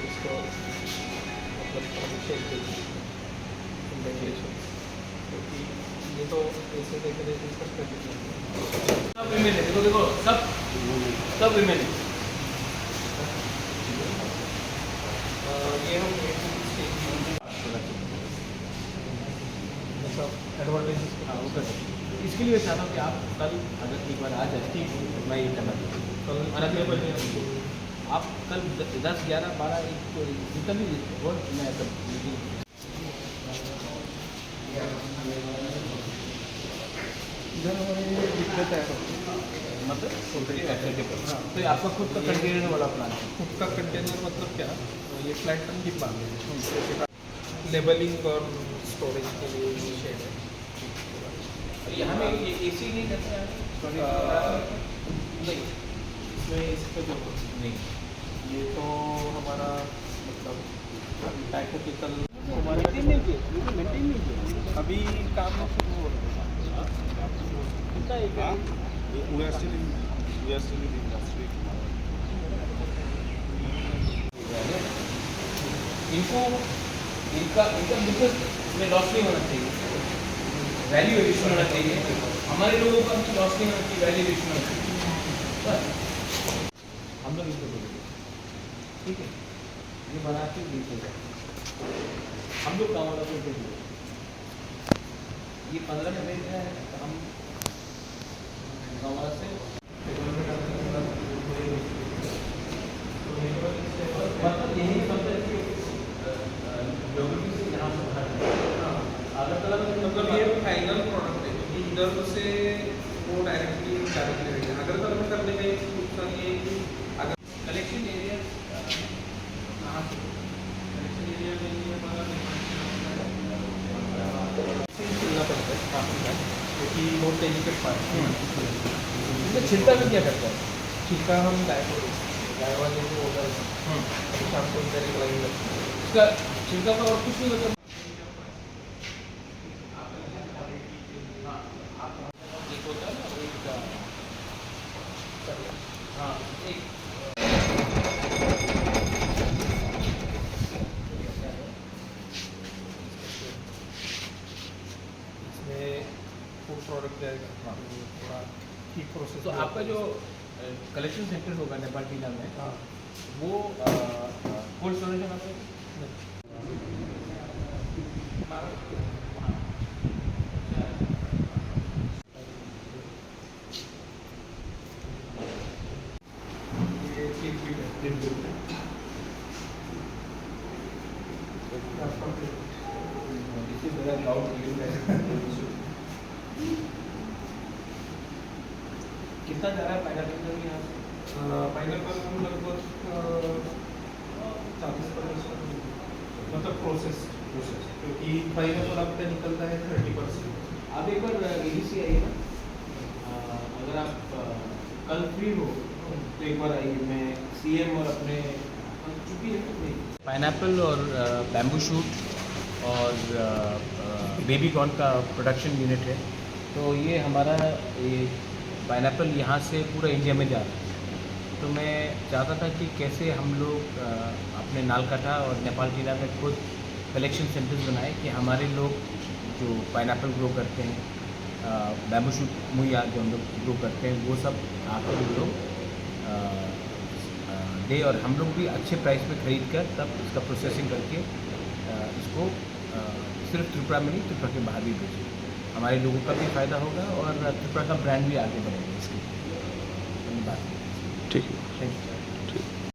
इसको मतलब परमिशन चाहिए वेंटिलेशन, क्योंकि ये तो ऐसे डेकोरेशन सब कर देते हैं। सब विमेन है, देखो देखो सब विमेन है। ये हम एडवर्टाइज हाँ वो कर सकते हैं। इसके लिए मैं चाहता हूँ कि आप कल अगर एक बार आ जाए, ठीक है, मैं ये करना चाहता हूँ। कल और अगले बजे आप कल 10, 11, 12 एक जितना भी और मैं सब इधर हमारे दिक्कत है मतलब के पर। हाँ। तो ये आपका खुद का कंटेनर वाला प्लान है। खुद का कंटेनर मतलब क्या, ये फ्लैट टंकी बांध है, लेबलिंग और स्टोरेज के लिए ये शेड है। और यहाँ में ये AC नहीं करते हैं नहीं, इसमें इसका जो नहीं, ये तो हमारा मतलब टाइपोटिकल मेंटेन नहीं किया, अभी काम में शुरू हो रहा है। कितना एक We are still in the industry. इनको इनका बिजनेस में लॉस नहीं होना चाहिए, वैल्यू एडिशन होना चाहिए। हमारे लोगों का भी लॉस नहीं होना चाहिए, वैल्यू एडिशन होना चाहिए। बस हम लोग इसको बोलेंगे, ठीक है, ये बना के दीजिएगा, हम लोग काम वाला को दे देंगे। ये 15 में बेच रहा है, तो हम गाँव वाला से मतलब यही समझे कि ज्योग्राफी से यहाँ से बाहर अगरतला में मतलब ये फाइनल प्रोडक्ट है, क्योंकि इधर से वो डायरेक्टली रहेगा। अगरतला में करने का एक नुकसान ये है कि अगर कलेक्शन एरिया कहाँ से कलेक्शन एरिया में ये हमारा चलना पड़ता है, क्योंकि वो डेलिकेट पार्ट है। इसमें छिलका भी क्या करता है? छिलका हम गाय को देते हैं, गाय वाले को होगा शाम को इधर एक लाइन लगती है। इसका छिलका का और कुछ नहीं मतलब एक होता है ना एक हाँ एक इसमें फूड प्रोडक्ट जाएगा, थोड़ा ठीक प्रोसेस। तो आपका जो कलेक्शन सेंटर होगा नेपाल टीला में, हाँ वो कोल्ड स्टोरेज में आता है? ये चीज भी है। This is very loud कितना जा रहा है पाइनएप्पल यहाँ से? पाइनएप्पल हम लगभग 40% मतलब प्रोसेस, क्योंकि पाइनएप्पल आपका निकलता है 30%। आप एक बार ADC आइए ना, अगर आप कल फ्री हो तो एक बार आइए, मैं CM और अपने चुकी है पाइनएप्पल और बैम्बू शूट और बेबी कॉर्न का प्रोडक्शन यूनिट है। तो ये हमारा ये पाइनएप्पल यहाँ से पूरा इंडिया में जा रहा है। तो मैं चाहता था कि कैसे हम लोग अपने नालकाटा और नेपाल जिला में खुद कलेक्शन सेंटर्स बनाए कि हमारे लोग जो पाइनएप्पल ग्रो करते हैं, बैम्बू शूट मुहैया जो हम लोग ग्रो करते हैं, वो सब आकर हम लोग दे और हम लोग भी अच्छे प्राइस पे खरीद कर तब इसका प्रोसेसिंग करके इसको सिर्फ त्रिपुरा में नहीं, त्रिपुरा के बाहर भी भेजें। हमारे लोगों का भी फ़ायदा होगा और त्रिपुरा का ब्रांड भी आगे बढ़ेगा। इसकी बात ठीक है।